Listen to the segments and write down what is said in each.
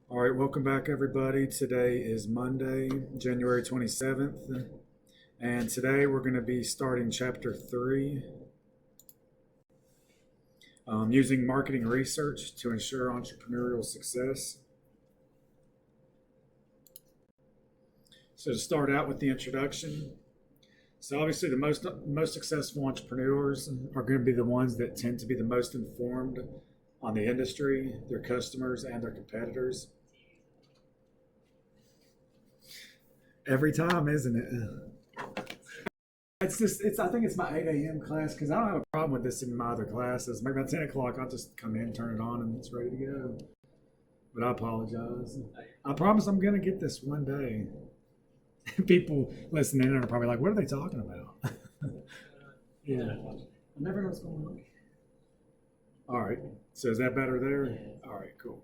All right, welcome back, everybody. Today is Monday, January 27th, and today we're going to be starting chapter 3, using marketing research to ensure entrepreneurial success. So, to start out with the introduction, so obviously the most successful entrepreneurs are going to be the ones that tend to be the most informed on the industry, their customers, and their competitors. Every time, isn't it? It's. I think it's my 8 a.m. class because I don't have a problem with this in my other classes. Maybe by 10 o'clock, I'll just come in, turn it on, and it's ready to go. But I apologize. I promise I'm gonna get this one day. People listening in are probably like, "What are they talking about?" Yeah, I never know what's going on. All right. So is that better there? All right. Cool.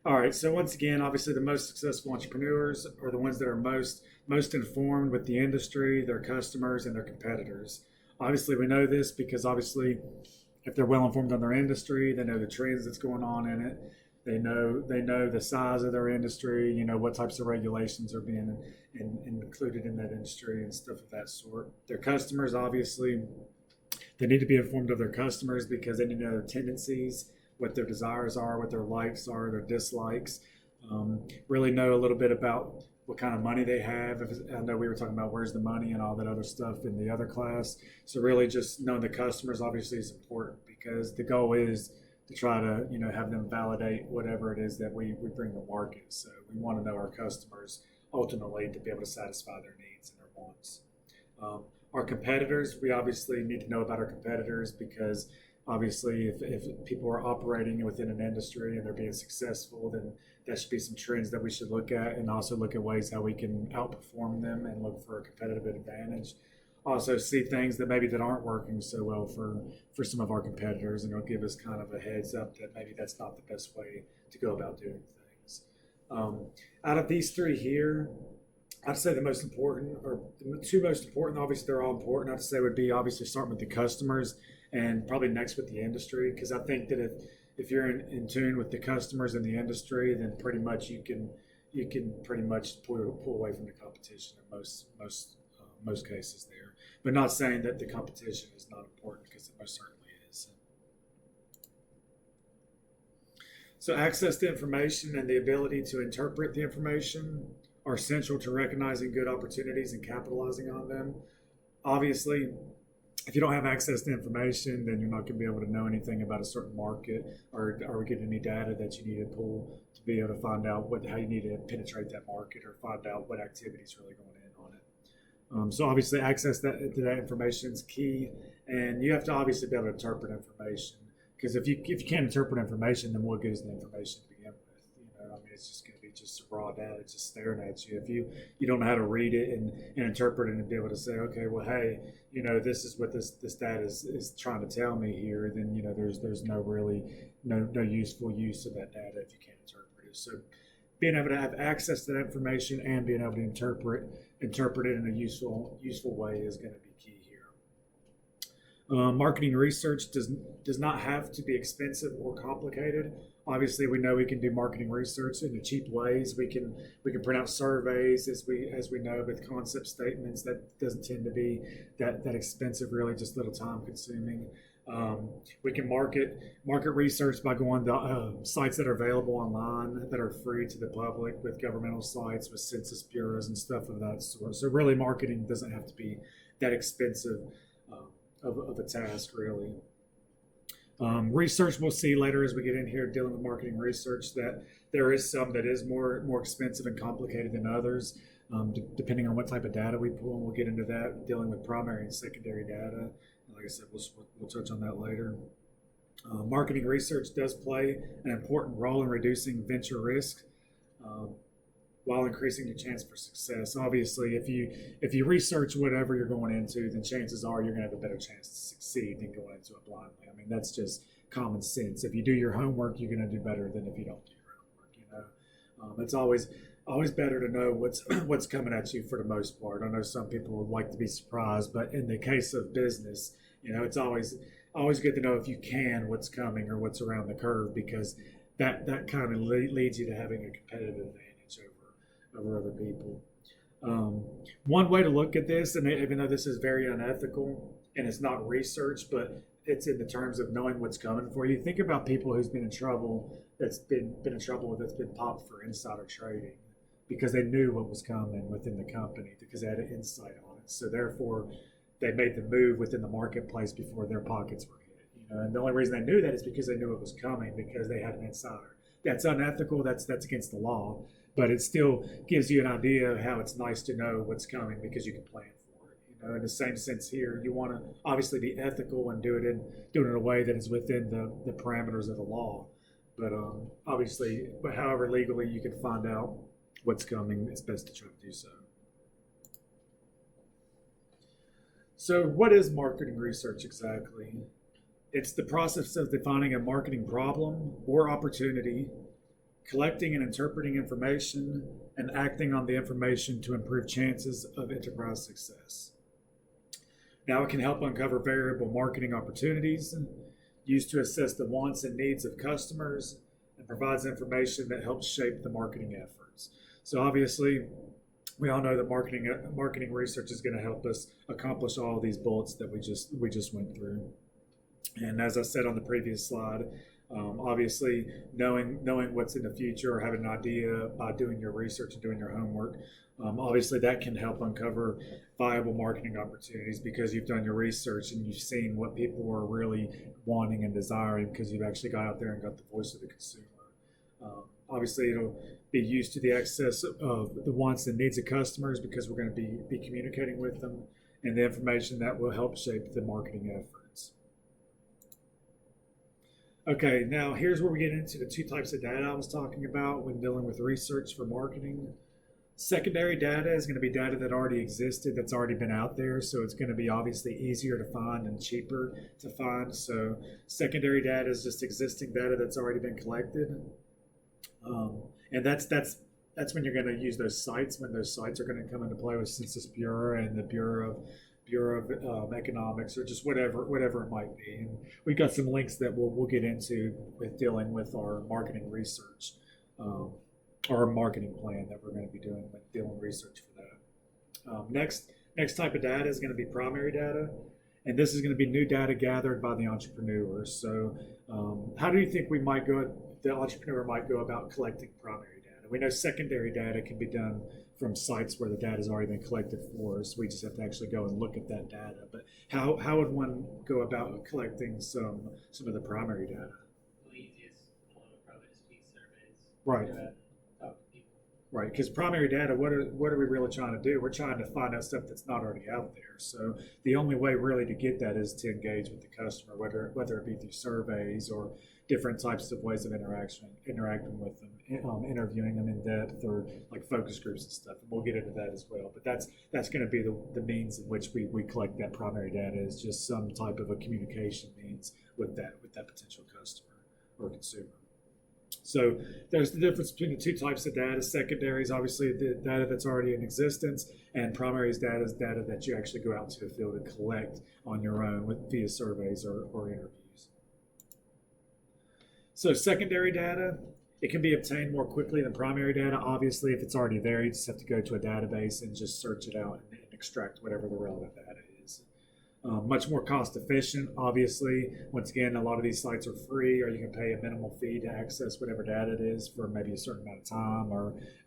All right. So once again, obviously, the most successful entrepreneurs are the ones that are most informed with the industry, their customers, and their competitors. Obviously, we know this because obviously, if they're well informed on their industry, they know the trends that's going on in it. They know the size of their industry. You know what types of regulations are being included in that industry and stuff of that sort. Their customers, obviously, they need to be informed of their customers because they need to know their tendencies, what their desires are, what their likes are, their dislikes. Really know a little bit about what kind of money they have. I know we were talking about where's the money and all that other stuff in the other class. So really, just knowing the customers obviously is important because the goal is to try to have them validate whatever it is that we bring to market. So we want to know our customers ultimately to be able to satisfy their needs and their wants. Um, our competitors, we obviously need to know about our competitors because obviously if people are operating within an industry and they're being successful, then that should be some trends that we should look at and also look at ways how we can outperform them and look for a competitive advantage. Also see things that maybe that aren't working so well for some of our competitors, and it'll give us kind of a heads up that maybe that's not the best way to go about doing things. Um, Out of these three here, I'd say the most important, or the two most important, obviously they're all important. I'd say would be obviously starting with the customers and probably next with the industry. Because I think that if you're in tune with the customers and the industry, then pretty much you can pretty much pull away from the competition in most cases there. But not saying that the competition is not important because it most certainly is. So access to information and the ability to interpret the information are essential to recognizing good opportunities and capitalizing on them. Obviously, if you don't have access to information, then you're not going to be able to know anything about a certain market, or are we getting any data that you need to pull to be able to find out how you need to penetrate that market or find out what activity is really going in on it. So obviously, access to that information is key, and you have to obviously be able to interpret information. Because if you can't interpret information, then what good is the information to begin with? I mean, it's just going to be just raw data, just staring at you. If you don't know how to read it and interpret it and be able to say, okay, well, hey, this is what this data is trying to tell me here, then there's no really no useful use of that data if you can't interpret it. So being able to have access to that information and being able to interpret it in a useful way is going to be key here. Marketing research does not have to be expensive or complicated. Obviously, we know we can do marketing research in the cheap ways. We can print out surveys as we know with concept statements. That doesn't tend to be that expensive. Really, just a little time consuming. We can market research by going to sites that are available online that are free to the public, with governmental sites, with census bureaus and stuff of that sort. So really, marketing doesn't have to be that expensive of a task, really. Research, we'll see later as we get in here dealing with marketing research, that there is some that is more expensive and complicated than others, depending on what type of data we pull. And we'll get into that, dealing with primary and secondary data. Like I said, we'll touch on that later. Marketing research does play an important role in reducing venture risk, um, while increasing your chance for success. Obviously, if you research whatever you're going into, then chances are you're going to have a better chance to succeed than going into it blindly. I mean, that's just common sense. If you do your homework, you're going to do better than if you don't do your homework. It's always better to know what's coming at you for the most part. I know some people would like to be surprised, but in the case of business, it's always good to know if you can what's coming or what's around the curve, because that kind of leads you to having a competitive advantage over other people. Um, One way to look at this, and even though this is very unethical and it's not research, but it's in the terms of knowing what's coming for you. Think about people who's been in trouble, that's been in trouble that's been popped for insider trading because they knew what was coming within the company because they had an insight on it. So therefore, they made the move within the marketplace before their pockets were hit. And the only reason they knew that is because they knew it was coming because they had an insider. That's unethical. That's against the law, but it still gives you an idea of how it's nice to know what's coming because you can plan for it. In the same sense here, you want to obviously be ethical and do it in a way that is within the parameters of the law. But obviously, but however legally you can find out what's coming, it's best to try to do so. So, what is marketing research exactly? It's the process of defining a marketing problem or opportunity, collecting and interpreting information, and acting on the information to improve chances of enterprise success. Now, it can help uncover variable marketing opportunities, used to assess the wants and needs of customers, and provides information that helps shape the marketing efforts. So, obviously, we all know that marketing research is going to help us accomplish all these bullets that we just went through. And as I said on the previous slide, obviously knowing what's in the future or having an idea by doing your research and doing your homework, obviously that can help uncover viable marketing opportunities because you've done your research and you've seen what people are really wanting and desiring because you've actually got out there and got the voice of the consumer. Obviously, it'll be used to the access of the wants and needs of customers because we're going to be communicating with them and the information that will help shape the marketing efforts. Okay, now here's where we get into the two types of data I was talking about when dealing with research for marketing. Secondary data is going to be data that already existed, that's already been out there, so it's going to be obviously easier to find and cheaper to find. So secondary data is just existing data that's already been collected. And that's when you're going to use those sites, when those sites are going to come into play with Census Bureau and the Bureau of Economics or just whatever it might be. And we've got some links that we'll get into with dealing with our marketing research, or our marketing plan that we're going to be doing with dealing research for that. Next type of data is going to be primary data. And this is going to be new data gathered by the entrepreneurs. So how do you think the entrepreneur might go about collecting primary data? We know secondary data can be done from sites where the data has already been collected for us. We just have to actually go and look at that data. But how would one go about collecting some of the primary data? The easiest one would probably just be surveys. Right. Talk to people. Right, because primary data, what are we really trying to do? We're trying to find out stuff that's not already out there. So the only way really to get that is to engage with the customer, whether it be through surveys or different types of ways of interacting with them, interviewing them in depth, or like focus groups and stuff. And we'll get into that as well. But that's going to be the means in which we collect that primary data, is just some type of a communication means with that potential customer or consumer. So there's the difference between the two types of data. Secondary is obviously the data that's already in existence, and primary data is data that you actually go out to the field and collect on your own via surveys or interviews. So secondary data, it can be obtained more quickly than primary data. Obviously, if it's already there, you just have to go to a database and just search it out and extract whatever the relevant data is. Much more cost efficient, obviously. Once again, a lot of these sites are free, or you can pay a minimal fee to access whatever data it is for maybe a certain amount of time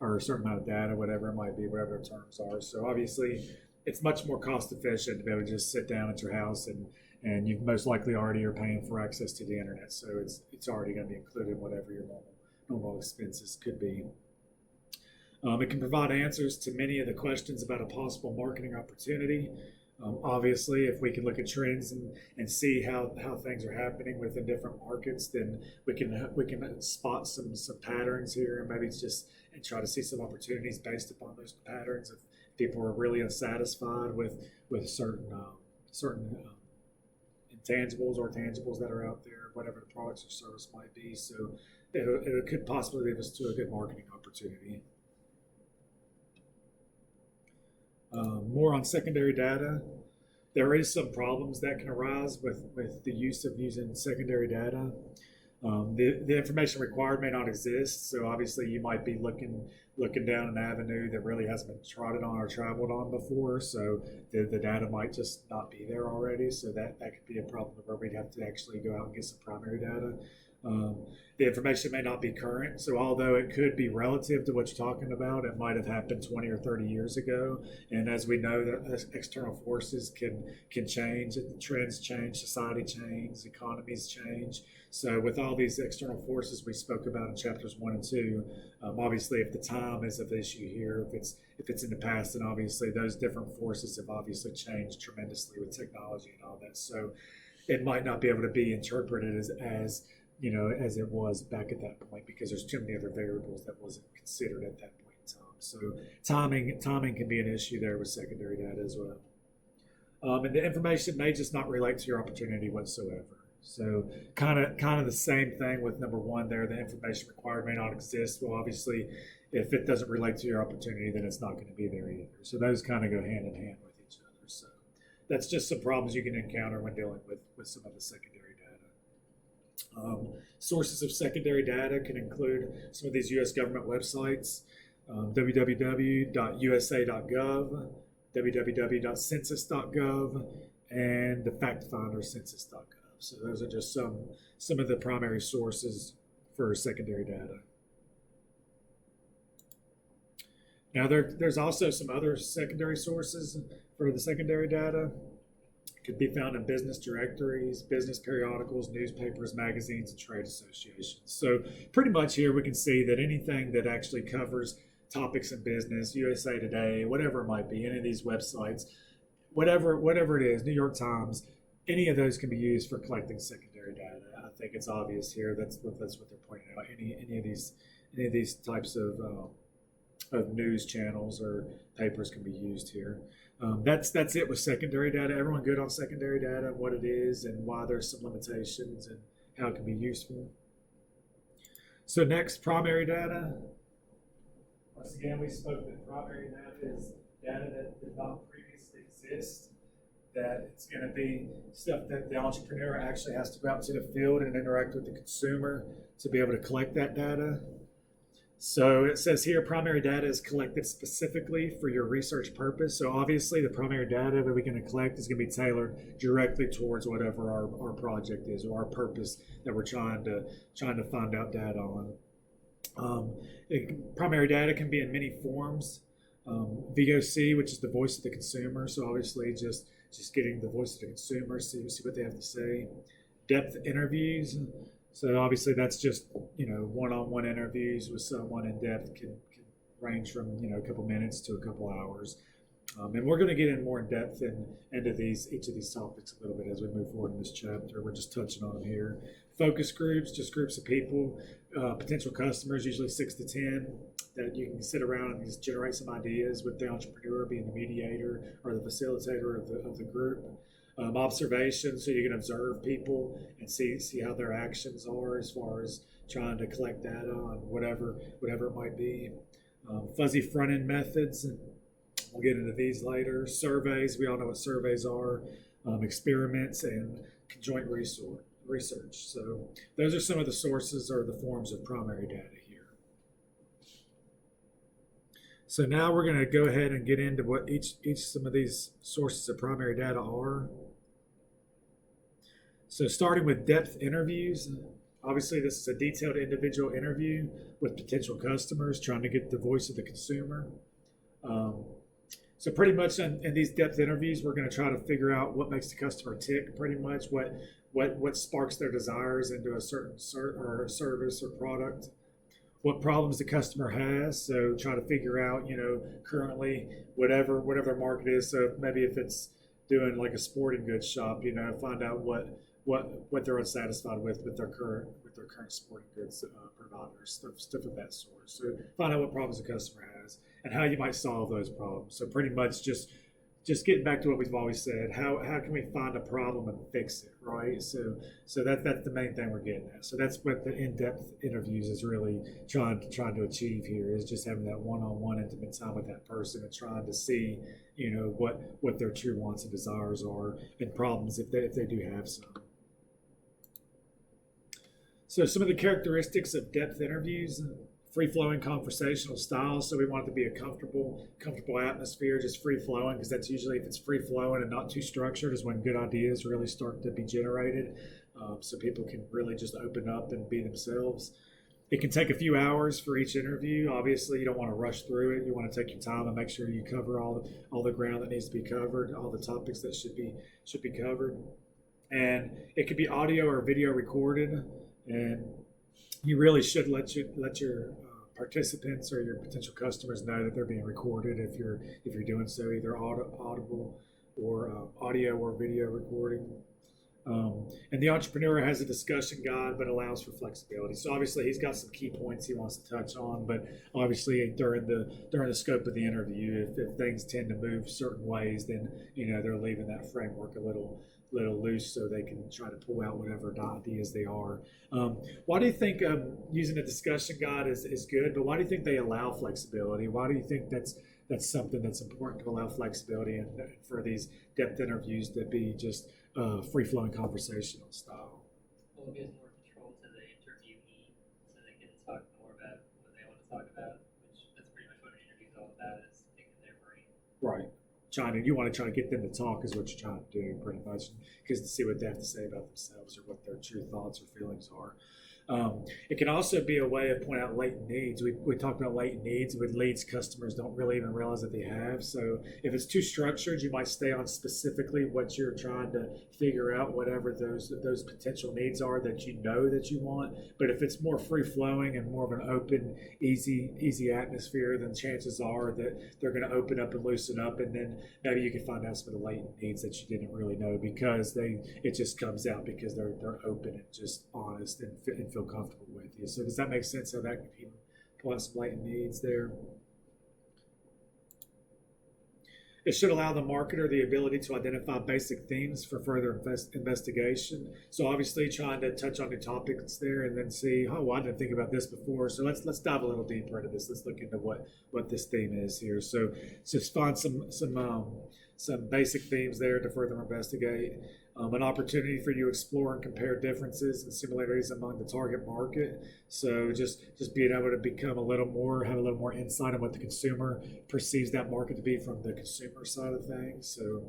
or a certain amount of data, whatever it might be, whatever the terms are. So obviously, it's much more cost efficient to be able to just sit down at your house and you most likely already are paying for access to the internet. So it's already going to be included in whatever your normal expenses could be. It can provide answers to many of the questions about a possible marketing opportunity. Obviously, if we can look at trends and see how things are happening within different markets, then we can spot some patterns here, and maybe and try to see some opportunities based upon those patterns. If people are really unsatisfied with certain intangibles or tangibles that are out there, whatever the products or service might be, so it could possibly lead us to a good marketing opportunity. More on secondary data. There is some problems that can arise with the use of using secondary data. The information required may not exist, so obviously you might be looking down an avenue that really hasn't been trodden on or traveled on before. So the data might just not be there already. So that could be a problem where we'd have to actually go out and get some primary data. The information may not be current, so although it could be relative to what you're talking about, it might have happened 20 or 30 years ago. And as we know, the external forces can change, trends change, society changes, economies change. So with all these external forces we spoke about in chapters 1 and 2, obviously if the time is an issue here, if it's in the past, then obviously those different forces have obviously changed tremendously with technology and all that. So it might not be able to be interpreted as as it was back at that point, because there's too many other variables that wasn't considered at that point in time. So timing can be an issue there with secondary data as well. And the information may just not relate to your opportunity whatsoever. So kind of the same thing with number 1 there. The information required may not exist. Well, obviously, if it doesn't relate to your opportunity, then it's not going to be there either. So those kind of go hand in hand with each other. So that's just some problems you can encounter when dealing with some of the secondary data. Sources of secondary data can include some of these U.S. government websites, www.usa.gov, www.census.gov, and the fact finder census.gov. So those are just some of the primary sources for secondary data. Now there's also some other secondary sources for the secondary data. Could be found in business directories, business periodicals, newspapers, magazines, and trade associations. So pretty much here we can see that anything that actually covers topics in business, USA Today, whatever it might be, any of these websites, whatever it is, New York Times, any of those can be used for collecting secondary data. I think it's obvious here. That's what they're pointing out. Any of these types of news channels or papers can be used here. That's it with secondary data. Everyone good on secondary data, what it is and why there's some limitations and how it can be useful. So next, primary data. Once again, we spoke that primary data is data that did not previously exist, that it's going to be stuff that the entrepreneur actually has to go out to the field and interact with the consumer to be able to collect that data. So it says here, primary data is collected specifically for your research purpose. So obviously the primary data that we're going to collect is going to be tailored directly towards whatever our project is or our purpose that we're trying to find out data on. Primary data can be in many forms. VOC, which is the voice of the consumer. So obviously just getting the voice of the consumer, see what they have to say. Depth interviews. So obviously that's just, one-on-one interviews with someone in depth can range from, a couple minutes to a couple hours. And we're going to get in more in depth into each of these topics a little bit as we move forward in this chapter. We're just touching on them here. Focus groups, just groups of people, potential customers, usually 6 to 10, that you can sit around and just generate some ideas with the entrepreneur being the mediator or the facilitator of the group. Observation, so you can observe people and see how their actions are as far as trying to collect data on whatever it might be. Fuzzy front-end methods, and we'll get into these later. Surveys, we all know what surveys are. Experiments and conjoint research. So those are some of the sources or the forms of primary data here. So now we're going to go ahead and get into what some of these sources of primary data are. So starting with depth interviews, obviously this is a detailed individual interview with potential customers trying to get the voice of the consumer. So pretty much in these depth interviews, we're going to try to figure out what makes the customer tick, pretty much what sparks their desires into a certain service or product. What problems the customer has, so try to figure out, currently whatever their market is. So maybe if it's doing like a sporting goods shop, find out what they're unsatisfied with their current sporting goods providers, stuff of that sort. So find out what problems the customer has and how you might solve those problems. So pretty much just getting back to what we've always said, how can we find a problem and fix it, right? So that's the main thing we're getting at. So that's what the in-depth interviews is really trying to achieve here, is just having that one-on-one intimate time with that person and trying to see, what their true wants and desires are and problems if they do have some. So some of the characteristics of depth interviews: free-flowing conversational style. So we want it to be a comfortable atmosphere, just free-flowing, because that's usually, if it's free-flowing and not too structured, is when good ideas really start to be generated. So people can really just open up and be themselves. It can take a few hours for each interview. Obviously, you don't want to rush through it. You want to take your time and make sure you cover all the ground that needs to be covered, all the topics that should be covered. And it could be audio or video recorded, and you really should let your participants or your potential customers know that they're being recorded if you're doing so, either audible or audio or video recording. And the entrepreneur has a discussion guide, but allows for flexibility. So obviously, he's got some key points he wants to touch on, but obviously during the scope of the interview, if things tend to move certain ways, then they're leaving that framework a little loose so they can try to pull out whatever ideas they are. Why do you think using a discussion guide is good, but why do you think they allow flexibility? Why do you think that's something that's important to allow flexibility and for these depth interviews to be just free-flowing conversational style? Well, it gives more control to the interviewee, so they can talk more about what they want to talk about, which that's pretty much what an interview is all about, is picking their brain. Right. You want to try to get them to talk is what you're trying to do, pretty much, because to see what they have to say about themselves or what their true thoughts or feelings are. It can also be a way of pointing out latent needs. We talked about latent needs with leads customers don't really even realize that they have. So if it's too structured, you might stay on specifically what you're trying to figure out, whatever those potential needs are that you want. But if it's more free flowing and more of an open, easy atmosphere, then chances are that they're going to open up and loosen up, and then maybe you can find out some of the latent needs that you didn't really know because it just comes out because they're open and just honest and feel comfortable with you. So does that make sense? How that can pull out some latent needs there? It should allow the marketer the ability to identify basic themes for further investigation. So obviously trying to touch on the topics there and then see, oh, well, I didn't think about this before. So let's dive a little deeper into this. Let's look into what this theme is here. So just find some basic themes there to further investigate. An opportunity for you to explore and compare differences and similarities among the target market. So just being able to have a little more insight on what the consumer perceives that market to be from the consumer side of things. So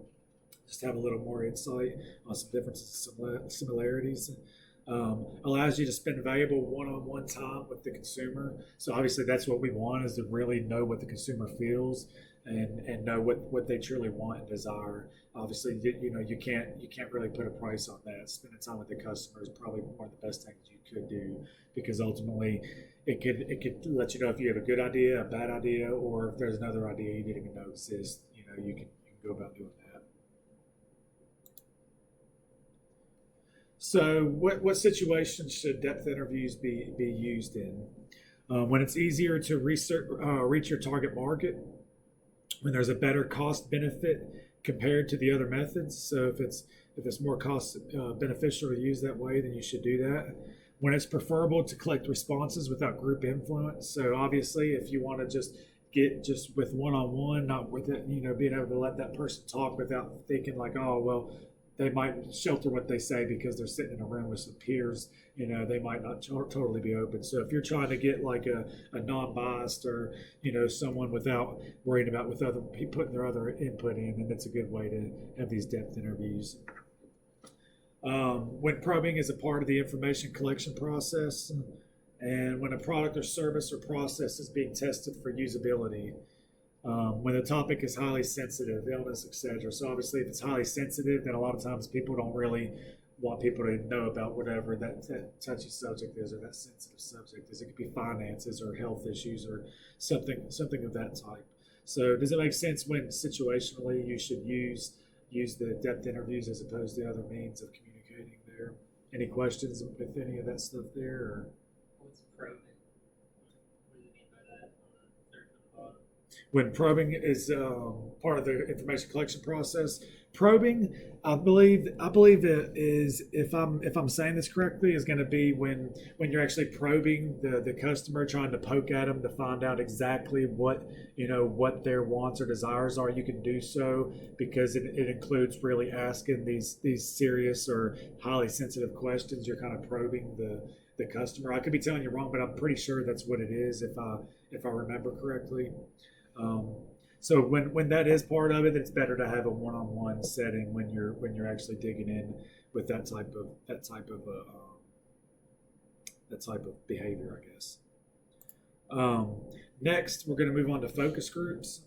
just have a little more insight on some differences and similarities. Allows you to spend valuable one-on-one time with the consumer. So obviously that's what we want, is to really know what the consumer feels and know what they truly want and desire. Obviously, you can't really put a price on that. Spending time with the customer is probably one of the best things you could do, because ultimately it could let you know if you have a good idea, a bad idea, or if there's another idea you didn't even know exists. You can go about doing that. So what situations should depth interviews be used in? When it's easier to reach your target market, when there's a better cost benefit compared to the other methods. So if it's more cost beneficial to use that way, then you should do that. When it's preferable to collect responses without group influence. So obviously, if you want to just get just with one-on-one, not with it, being able to let that person talk without thinking like, oh, well, they might shelter what they say because they're sitting in a room with some peers. They might not totally be open. So if you're trying to get like a non-biased or someone without worrying about with other putting their other input in, then that's a good way to have these depth interviews. When probing is a part of the information collection process, and when a product or service or process is being tested for usability. When the topic is highly sensitive, illness, etc. So obviously, if it's highly sensitive, then a lot of times people don't really want people to know about whatever that touchy subject is or that sensitive subject is. It could be finances or health issues or something of that type. So does it make sense when situationally you should use the depth interviews as opposed to other means of communicating there? Any questions with any of that stuff there? Or? What's probing? What do you mean by that on the third from the bottom? When probing is part of the information collection process. Probing, I believe it is, if I'm saying this correctly, is going to be when you're actually probing the customer, trying to poke at them to find out exactly what their wants or desires are. You can do so because it includes really asking these serious or highly sensitive questions. You're kind of probing the customer. I could be telling you wrong, but I'm pretty sure that's what it is if I remember correctly. Um, so when that is part of it, it's better to have a one-on-one setting when you're actually digging in with that type of behavior, I guess. Um, Next, we're going to move on to focus groups.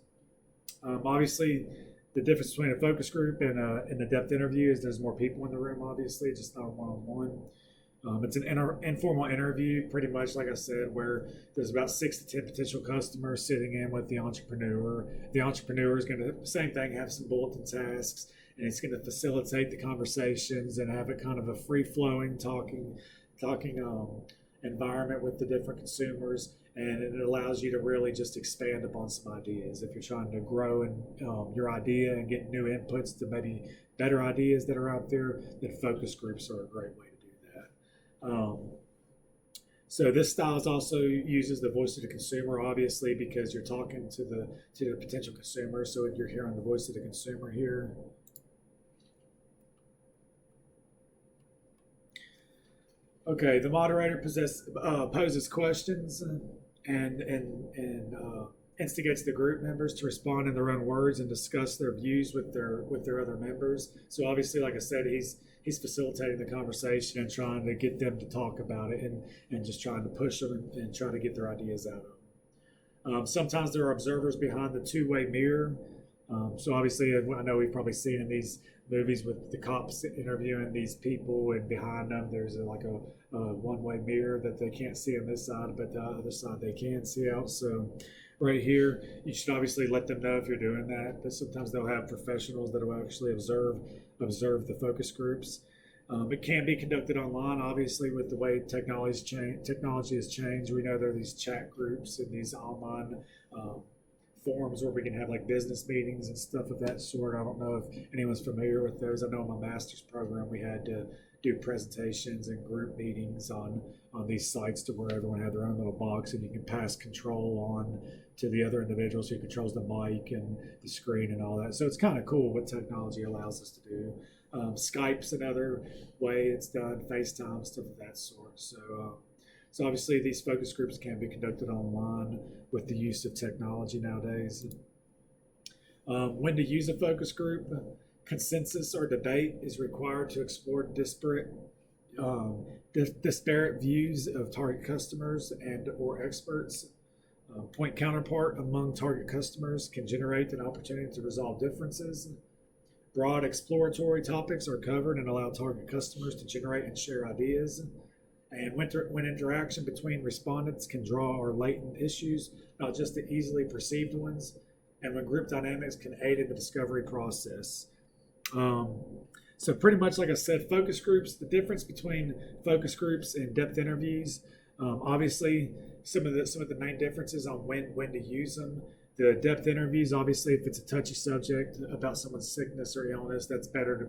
Obviously, the difference between a focus group and a depth interview is there's more people in the room, obviously, just not a one-on-one. It's an informal interview, pretty much like I said, where there's about 6 to 10 potential customers sitting in with the entrepreneur. The entrepreneur is going to, same thing, have some bulletin tasks, and it's going to facilitate the conversations and have a kind of a free-flowing talking environment with the different consumers, and it allows you to really just expand upon some ideas. If you're trying to grow in your idea and get new inputs to maybe better ideas that are out there, then focus groups are a great way to do that. So this style also uses the voice of the consumer, obviously, because you're talking to the potential consumer. So you're hearing the voice of the consumer here. Okay, the moderator poses questions and instigates the group members to respond in their own words and discuss their views with their other members. So obviously, like I said, he's facilitating the conversation and trying to get them to talk about it and just trying to push them and try to get their ideas out of them. Sometimes there are observers behind the two-way mirror. So obviously, I know we've probably seen in these movies with the cops interviewing these people, and behind them there's like a one-way mirror that they can't see on this side, but the other side they can see out. So right here, you should obviously let them know if you're doing that. But sometimes they'll have professionals that will actually observe the focus groups. It can be conducted online, obviously, with the way technology has changed. We know there are these chat groups and these online forums where we can have like business meetings and stuff of that sort. I don't know if anyone's familiar with those. I know in my master's program we had to do presentations and group meetings on these sites to where everyone had their own little box, and you can pass control on to the other individuals who controls the mic and the screen and all that. So it's kind of cool what technology allows us to do. Skype's another way it's done, FaceTime, stuff of that sort. So obviously these focus groups can be conducted online with the use of technology nowadays. When to use a focus group, consensus or debate is required to explore disparate views of target customers and or experts. Point counterpart among target customers can generate an opportunity to resolve differences. Broad exploratory topics are covered and allow target customers to generate and share ideas. And when interaction between respondents can draw our latent issues, not just the easily perceived ones, and when group dynamics can aid in the discovery process. So pretty much like I said, focus groups, the difference between focus groups and depth interviews, obviously some of the main differences on when to use them. The depth interviews, obviously, if it's a touchy subject about someone's sickness or illness, that's better to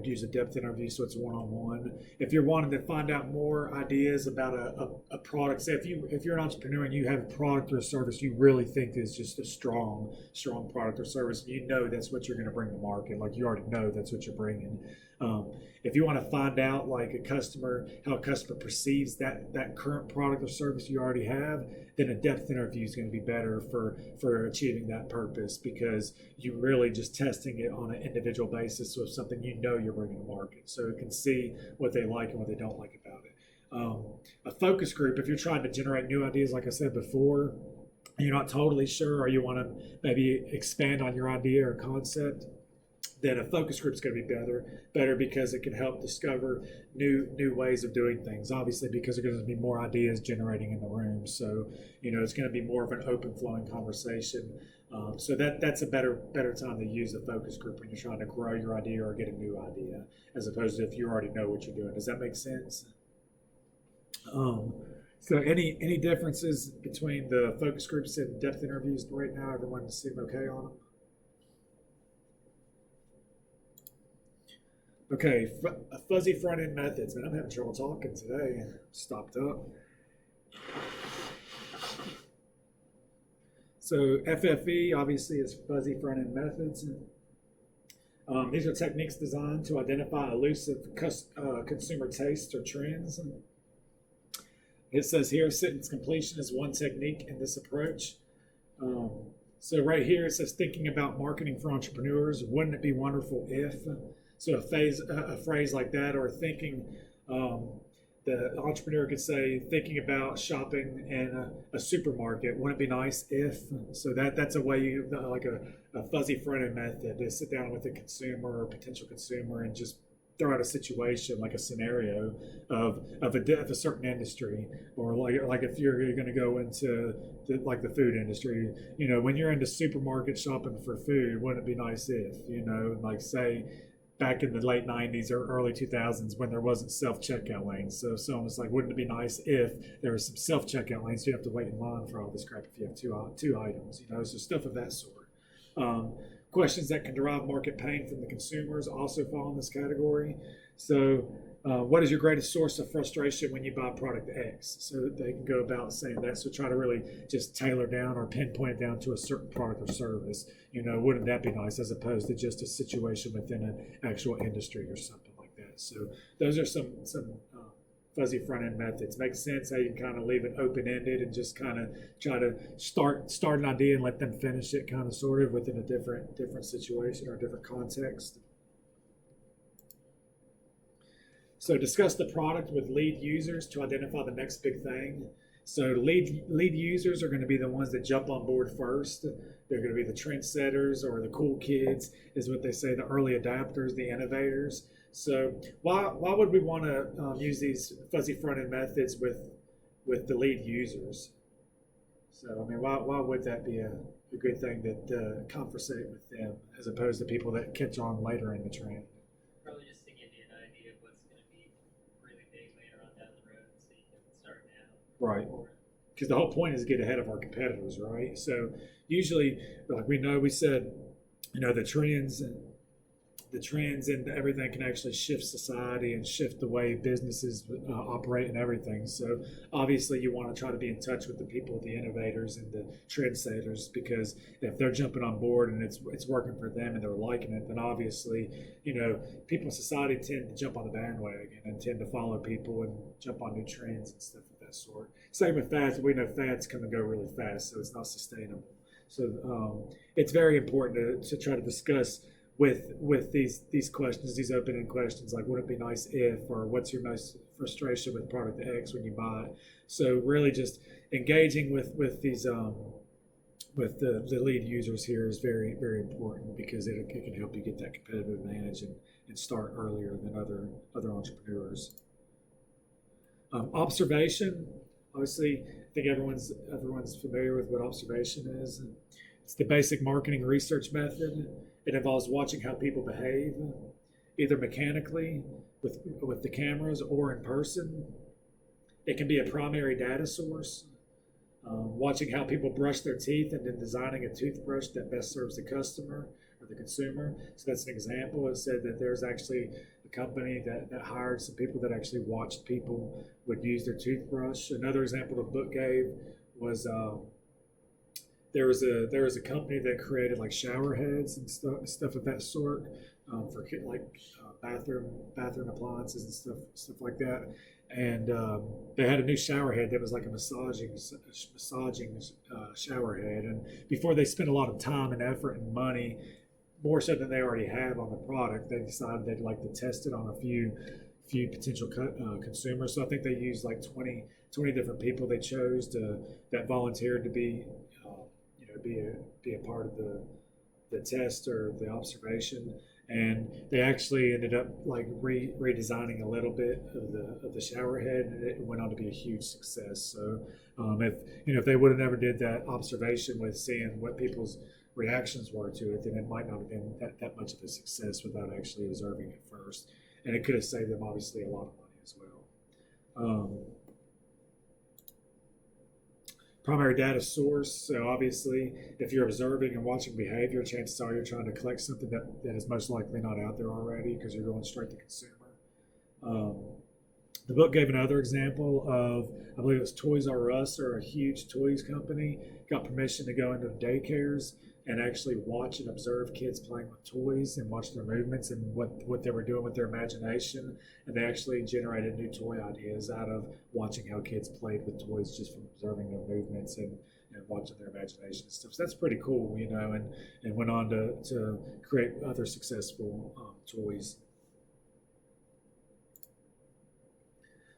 use a depth interview, so it's one-on-one. If you're wanting to find out more ideas about a product, say if you're an entrepreneur and you have a product or a service you really think is just a strong product or service, and you know that's what you're going to bring to market, like you already know that's what you're bringing. If you want to find out like how a customer perceives that current product or service you already have, then a depth interview is going to be better for achieving that purpose, because you're really just testing it on an individual basis with something you know you're bringing to market, so it can see what they like and what they don't like about it. A focus group, if you're trying to generate new ideas, like I said before, and you're not totally sure, or you want to maybe expand on your idea or concept, then a focus group is going to be better because it can help discover new ways of doing things. Obviously, because there's going to be more ideas generating in the room, so it's going to be more of an open flowing conversation. So that's a better time to use a focus group when you're trying to grow your idea or get a new idea, as opposed to if you already know what you're doing. Does that make sense? So any differences between the focus groups and depth interviews right now? Everyone seem okay on them? Okay, fuzzy front-end methods. Man, I'm having trouble talking today. Stopped up. So FFE obviously is fuzzy front-end methods. These are techniques designed to identify elusive consumer tastes or trends. It says here, sentence completion is one technique in this approach. Um, so right here it says thinking about marketing for entrepreneurs. Wouldn't it be wonderful if? So a phrase like that, or thinking, the entrepreneur could say thinking about shopping in a supermarket. Wouldn't it be nice if? So that's a way you like a fuzzy front end method to sit down with a consumer or potential consumer and just throw out a situation like a scenario of a certain industry, or like if you're going to go into like the food industry, when you're into supermarket shopping for food, wouldn't it be nice if, like say back in the late 90s or early 2000s when there wasn't self-checkout lanes. So someone was like, wouldn't it be nice if there was some self-checkout lanes so you don't have to wait in line for all this crap if you have two items, so stuff of that sort. Questions that can derive market pain from the consumers also fall in this category. So what is your greatest source of frustration when you buy product X? So they can go about saying that. So try to really just tailor down or pinpoint it down to a certain product or service. Wouldn't that be nice, as opposed to just a situation within an actual industry or something like that. So those are some fuzzy front end methods. Makes sense how you can kind of leave it open ended and just kind of try to start an idea and let them finish it, kind of sort of within a different situation or different context. So discuss the product with lead users to identify the next big thing. So lead users are going to be the ones that jump on board first. They're going to be the trendsetters or the cool kids, is what they say, the early adapters, the innovators. So why would we want to use these fuzzy front end methods with the lead users? So I mean, why would that be a good thing that conversate with them as opposed to people that catch on later in the trend? Probably just to give you an idea of what's going to be really big later on down the road, so you can start now. Right. Because the whole point is to get ahead of our competitors, right? So usually, like we said, the trends and everything can actually shift society and shift the way businesses operate and everything. So obviously you want to try to be in touch with the people, the innovators and the trendsetters, because if they're jumping on board and it's working for them and they're liking it, then obviously, people in society tend to jump on the bandwagon and tend to follow people and jump on new trends and stuff of that sort. Same with fads. We know fads come and go really fast, so it's not sustainable. So it's very important to try to discuss with these questions, these open-ended questions, like would it be nice if, or what's your most frustration with product X when you buy it. So really just engaging with these with the lead users here is very, very important, because it can help you get that competitive advantage and start earlier than other entrepreneurs. Observation, obviously I think everyone's familiar with what observation is. It's the basic marketing research method. It involves watching how people behave, either mechanically with the cameras or in person. It can be a primary data source, watching how people brush their teeth and then designing a toothbrush that best serves the customer or the consumer. So that's an example. It said that there's actually a company that hired some people that actually watched people would use their toothbrush. Another example the book gave was there was a company that created like shower heads and stuff of that sort, for bathroom appliances and stuff like that. And they had a new shower head that was like a massaging shower head. And before they spent a lot of time and effort and money, more so than they already have on the product, they decided they'd like to test it on a few potential consumers. So I think they used like 20 different people they chose that volunteered to be be a part of the test or the observation. And they actually ended up like redesigning a little bit of the shower head, and it went on to be a huge success. So if they would have never did that observation with seeing what people's reactions were to it, then it might not have been that much of a success without actually observing it first. And it could have saved them obviously a lot of money as well. Primary data source. So obviously, if you're observing and watching behavior, chances are you're trying to collect something that is most likely not out there already, because you're going straight to consumer. The book gave another example of, I believe it was Toys R Us, or a huge toys company, got permission to go into daycares and actually watch and observe kids playing with toys and watch their movements and what they were doing with their imagination. And they actually generated new toy ideas out of watching how kids played with toys just from observing their movements and watching their imagination and stuff. So that's pretty cool, and went on to create other successful toys.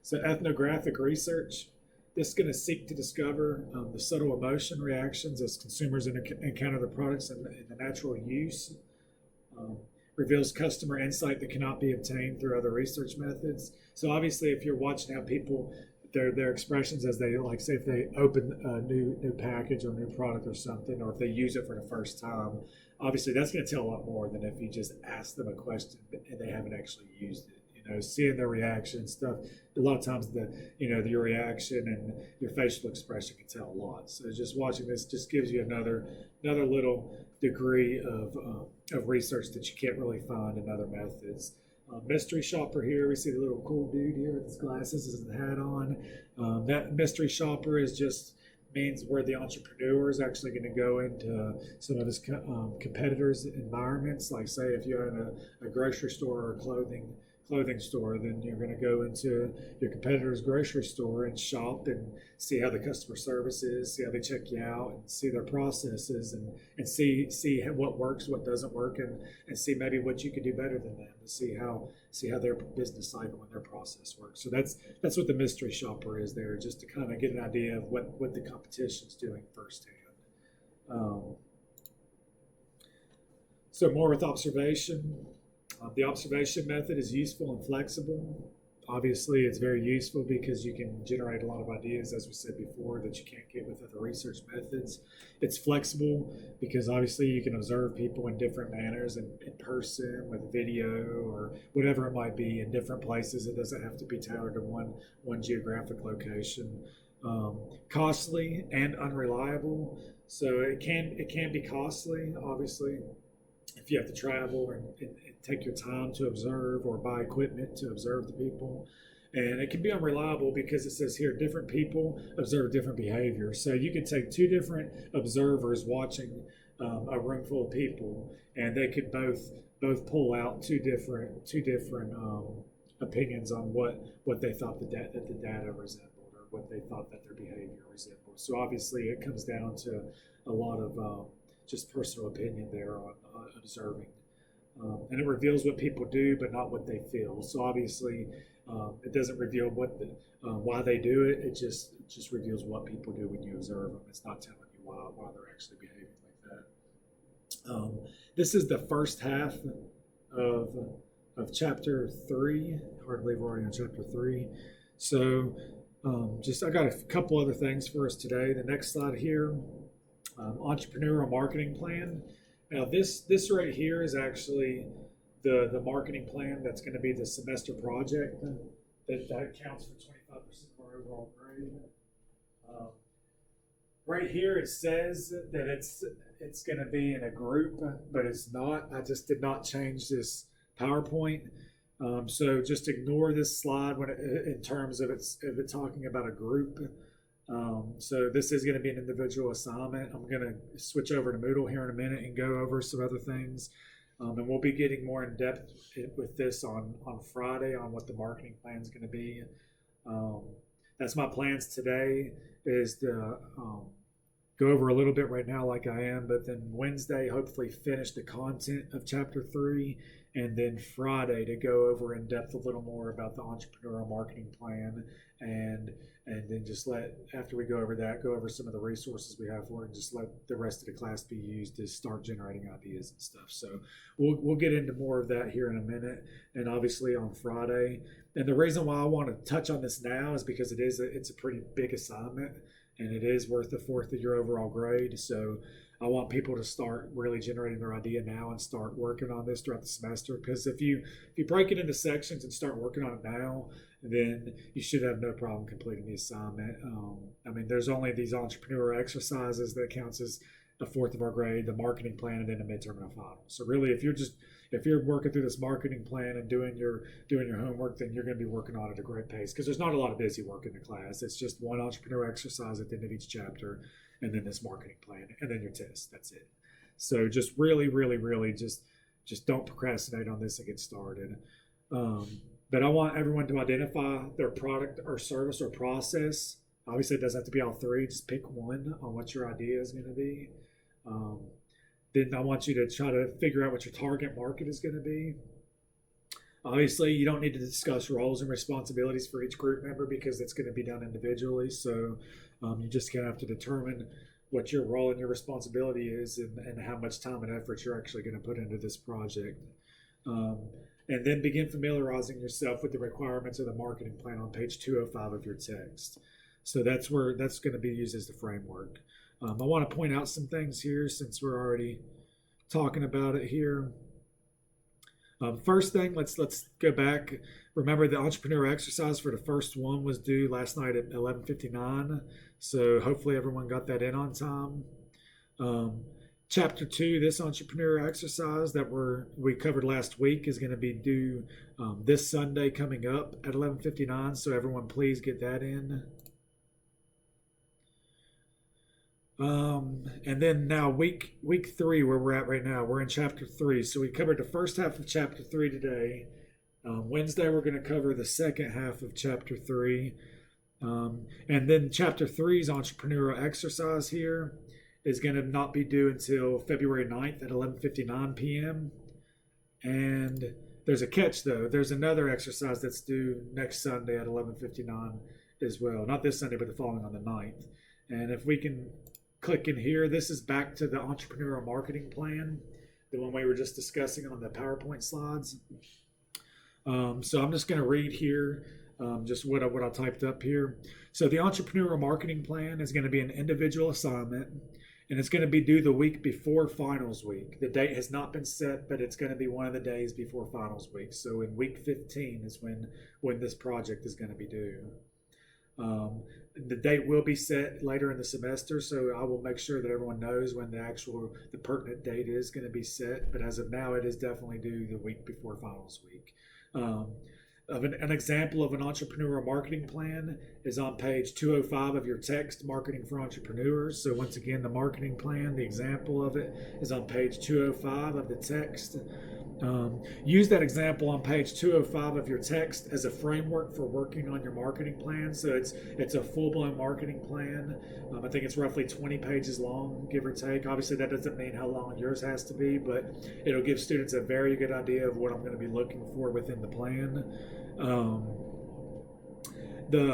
So ethnographic research, this is going to seek to discover the subtle emotion reactions as consumers encounter the products and the natural use. Reveals customer insight that cannot be obtained through other research methods. So obviously, if you're watching how people, their expressions as they, like, say if they open a new package or new product or something, or if they use it for the first time, obviously that's going to tell a lot more than if you just ask them a question and they haven't actually used it. Seeing their reaction stuff. A lot of times your reaction and your facial expression can tell a lot. So just watching this just gives you another little degree of research that you can't really find in other methods. Mystery shopper here. We see the little cool dude here with his glasses and hat on. That mystery shopper means where the entrepreneur is actually going to go into some of his competitors' environments. Like, say if you're in a grocery store or a clothing store, then you're going to go into your competitor's grocery store and shop and see how the customer service is, see how they check you out, and see their processes, and see what works, what doesn't work, and see maybe what you could do better than them, to see how their business cycle and their process works. So that's what the mystery shopper is there, just to kind of get an idea of what the competition's doing firsthand. So more with observation. The observation method is useful and flexible. Obviously, it's very useful because you can generate a lot of ideas, as we said before, that you can't get with other research methods. It's flexible because obviously you can observe people in different manners, in person, with video, or whatever it might be, in different places. It doesn't have to be tailored to one geographic location. Costly and unreliable. So it can be costly, obviously, if you have to travel and take your time to observe, or buy equipment to observe the people. And it can be unreliable because it says here different people observe different behavior. So you could take two different observers watching a room full of people, and they could both pull out two different opinions on what they thought the data resembled, or what they thought that their behavior resembled. So obviously it comes down to a lot of just personal opinion there on observing. And it reveals what people do, but not what they feel. So obviously, it doesn't reveal why they do it. It just reveals what people do when you observe them. It's not telling you why they're actually behaving like that. This is the first half of chapter 3. Hard to believe we're already on chapter 3. So I got a couple other things for us today. The next slide here, entrepreneurial marketing plan. Now this right here is actually the marketing plan that's going to be the semester project that counts for 25% of our overall grade. Right here it says that it's going to be in a group, but it's not. I just did not change this PowerPoint. So just ignore this slide in terms of it talking about a group. So this is going to be an individual assignment. I'm going to switch over to Moodle here in a minute and go over some other things. And we'll be getting more in depth with this on Friday on what the marketing plan is going to be. That's my plans today, is to go over a little bit right now like I am, but then Wednesday hopefully finish the content of chapter 3, and then Friday to go over in depth a little more about the entrepreneurial marketing plan, and then just after we go over that, go over some of the resources we have for it, and just let the rest of the class be used to start generating ideas and stuff. So we'll get into more of that here in a minute, and obviously on Friday. And the reason why I want to touch on this now is because it's a pretty big assignment, and it is worth a fourth of your overall grade. So I want people to start really generating their idea now and start working on this throughout the semester. Because if you break it into sections and start working on it now, then you should have no problem completing the assignment. I mean, there's only these entrepreneurial exercises that counts as a fourth of our grade, the marketing plan, and then a midterm and a final. So really, if if you're working through this marketing plan and doing your homework, then you're going to be working on it at a great pace because there's not a lot of busy work in the class. It's just one entrepreneur exercise at the end of each chapter, and then this marketing plan, and then your test. That's it. So just really, really, really just don't procrastinate on this and get started. But I want everyone to identify their product or service or process. Obviously, it doesn't have to be all three. Just pick one on what your idea is going to be. Then I want you to try to figure out what your target market is going to be. Obviously, you don't need to discuss roles and responsibilities for each group member because it's going to be done individually. So you just going to have to determine what your role and your responsibility is and how much time and effort you're actually going to put into this project. And then begin familiarizing yourself with the requirements of the marketing plan on page 205 of your text. So that's going to be used as the framework. I want to point out some things here since we're already talking about it here. First thing, let's go back. Remember, the entrepreneur exercise for the first one was due last night at 11:59. So hopefully everyone got that in on time. Chapter 2, this entrepreneur exercise that we covered last week, is going to be due this Sunday coming up at 11:59. So everyone, please get that in. And then now week 3, where we're at right now, we're in chapter 3. So we covered the first half of chapter 3 today. Wednesday we're going to cover the second half of chapter 3. And then chapter 3's entrepreneurial exercise here is going to not be due until February 9th at 11:59 p.m. And there's a catch though. There's another exercise that's due next Sunday at 11:59 as well. Not this Sunday, but the following on the 9th. And if we can click in here, this is back to the entrepreneurial marketing plan, the one we were just discussing on the PowerPoint slides. So I'm just going to read here just what I typed up here. So the entrepreneurial marketing plan is going to be an individual assignment, and it's going to be due the week before finals week. The date has not been set, but it's going to be one of the days before finals week. So in week 15 is when this project is going to be due. The date will be set later in the semester, so I will make sure that everyone knows when the pertinent date is going to be set. But as of now, it is definitely due the week before finals week. An example of an entrepreneurial marketing plan is on page 205 of your text, Marketing for Entrepreneurs. So once again, the marketing plan, the example of it, is on page 205 of the text. Use that example on page 205 of your text as a framework for working on your marketing plan. So it's a full-blown marketing plan. I think it's roughly 20 pages long, give or take. Obviously, that doesn't mean how long yours has to be, but it'll give students a very good idea of what I'm going to be looking for within the plan.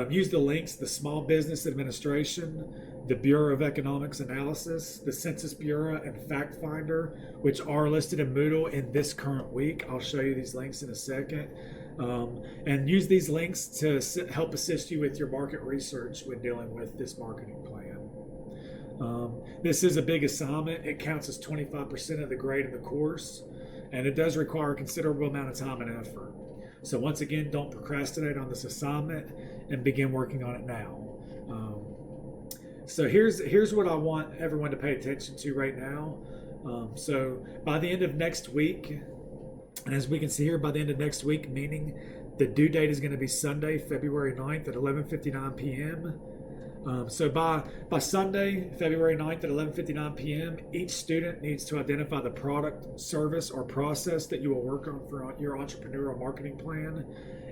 Use the links: the Small Business Administration, the Bureau of Economics Analysis, the Census Bureau, and Fact Finder, which are listed in Moodle in this current week. I'll show you these links in a second. And use these links to help assist you with your market research when dealing with this marketing plan. This is a big assignment. It counts as 25% of the grade in the course, and it does require a considerable amount of time and effort. So once again, don't procrastinate on this assignment and begin working on it now. So here's what I want everyone to pay attention to right now. So by the end of next week, and as we can see here, by the end of next week, meaning the due date is going to be Sunday, February 9th at 11:59 p.m. So by Sunday, February 9th at 11:59 p.m., each student needs to identify the product, service, or process that you will work on for your entrepreneurial marketing plan,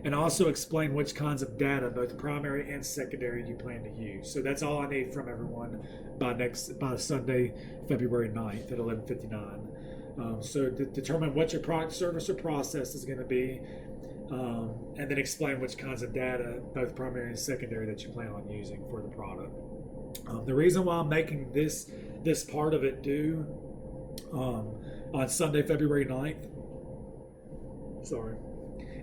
and also explain which kinds of data, both primary and secondary, you plan to use. So that's all I need from everyone by Sunday, February 9th at 11:59. So determine what your product, service, or process is going to be, and then explain which kinds of data, both primary and secondary, that you plan on using for the product. The reason why I'm making this part of it due on Sunday, February 9th,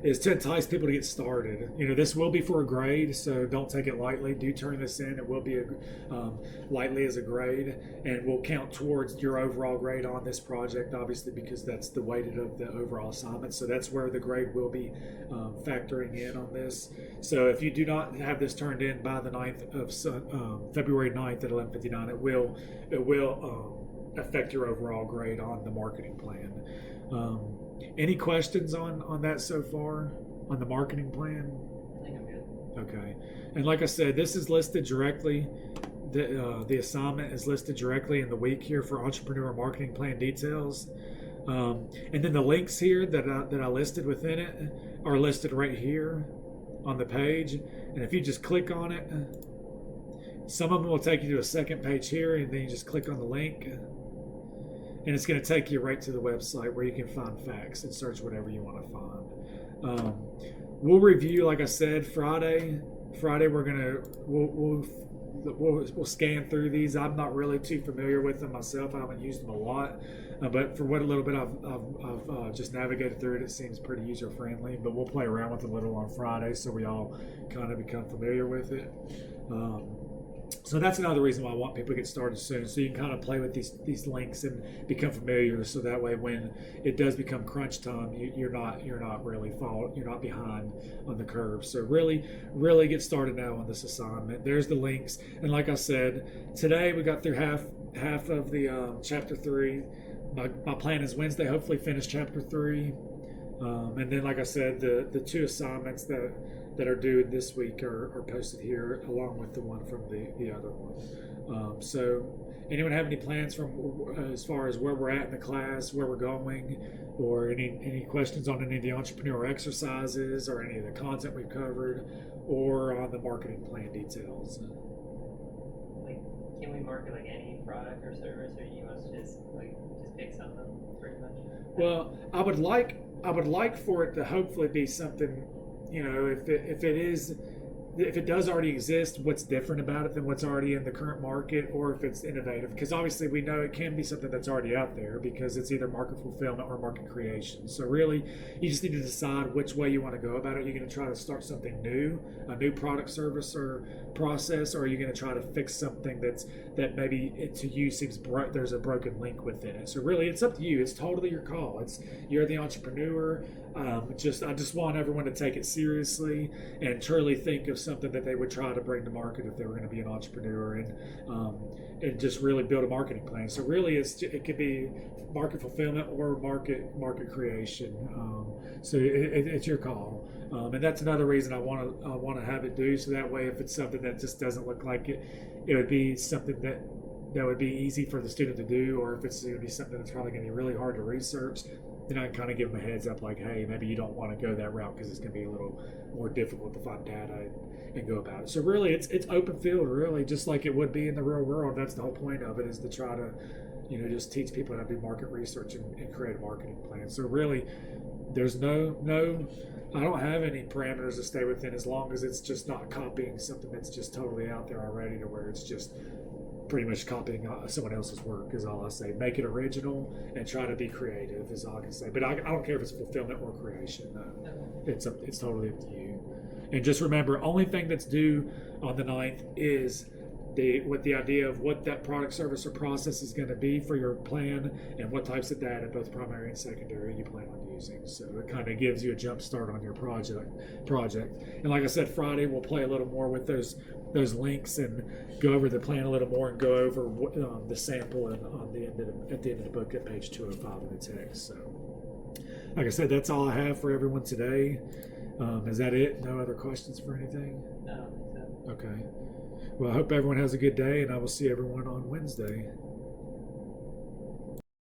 is to entice people to get started. This will be for a grade, so don't take it lightly. Do turn this in. It will be lightly as a grade, and will count towards your overall grade on this project, obviously, because that's the weighted of the overall assignment. So that's where the grade will be factoring in on this. So if you do not have this turned in by the 9th of February 9th at 11:59, it will affect your overall grade on the marketing plan. Any questions on that so far on the marketing plan? I think I'm good. Okay, and like I said, this is listed directly. The assignment is listed directly in the week here for entrepreneur marketing plan details, and then the links here that I listed within it are listed right here on the page. And if you just click on it, some of them will take you to a second page here, and then you just click on the link, and it's going to take you right to the website where you can find facts and search whatever you want to find. We'll review, like I said, Friday. We'll scan through these. I'm not really too familiar with them myself. I haven't used them a lot, but for what a little bit I've just navigated through it, it seems pretty user friendly. But we'll play around with it a little on Friday, so we all kind of become familiar with it. So that's another reason why I want people to get started soon, so you can kind of play with these links and become familiar. So that way, when it does become crunch time, you're not behind on the curve. So really get started now on this assignment. There's the links, and like I said, today we got through half of the chapter 3. My plan is Wednesday, hopefully finish chapter 3, and then like I said, the 2 assignments that are due this week are posted here, along with the one from the other one. So anyone have any plans from as far as where we're at in the class, where we're going, or any questions on any of the entrepreneur exercises or any of the content we've covered, or on the marketing plan details? Like, can we market like any product or service, or you must just pick something pretty much? Well, I would like for it to hopefully be something, if it does already exist, what's different about it than what's already in the current market, or if it's innovative. Because obviously we know it can be something that's already out there, because it's either market fulfillment or market creation. So really, you just need to decide which way you want to go about it. You're going to try to start something new, a new product, service, or process, or are you going to try to fix something that maybe to you seems there's a broken link within it. So really, it's up to you. It's totally your call. You're the entrepreneur. I just want everyone to take it seriously and truly think of something that they would try to bring to market if they were going to be an entrepreneur, and just really build a marketing plan. So really, it could be market fulfillment or market creation. So it's your call, and that's another reason I want to have it due. So that way, if it's something that just doesn't look like it, it would be something that would be easy for the student to do, or if it's going to be something that's probably going to be really hard to research, then I can kind of give them a heads up, like, hey, maybe you don't want to go that route because it's going to be a little more difficult to find data and go about it. So really, it's open field, really, just like it would be in the real world. That's the whole point of it, is to try to, just teach people how to do market research and create a marketing plan. So really, there's no, I don't have any parameters to stay within, as long as it's just not copying something that's just totally out there already, to where it's just pretty much copying someone else's work, is all I say. Make it original and try to be creative, is all I can say. But I don't care if it's fulfillment or creation. It's totally up to you. And just remember, only thing that's due on the 9th is with the idea of what that product, service, or process is going to be for your plan, and what types of data, both primary and secondary, you plan on using. So it kind of gives you a jump start on your project. And like I said, Friday we'll play a little more with those links and go over the plan a little more, and go over the sample at the end of the book at page 205 of the text. So like I said, that's all I have for everyone today. Is that it? No other questions for anything? No, I don't think so. Okay. Well, I hope everyone has a good day, and I will see everyone on Wednesday.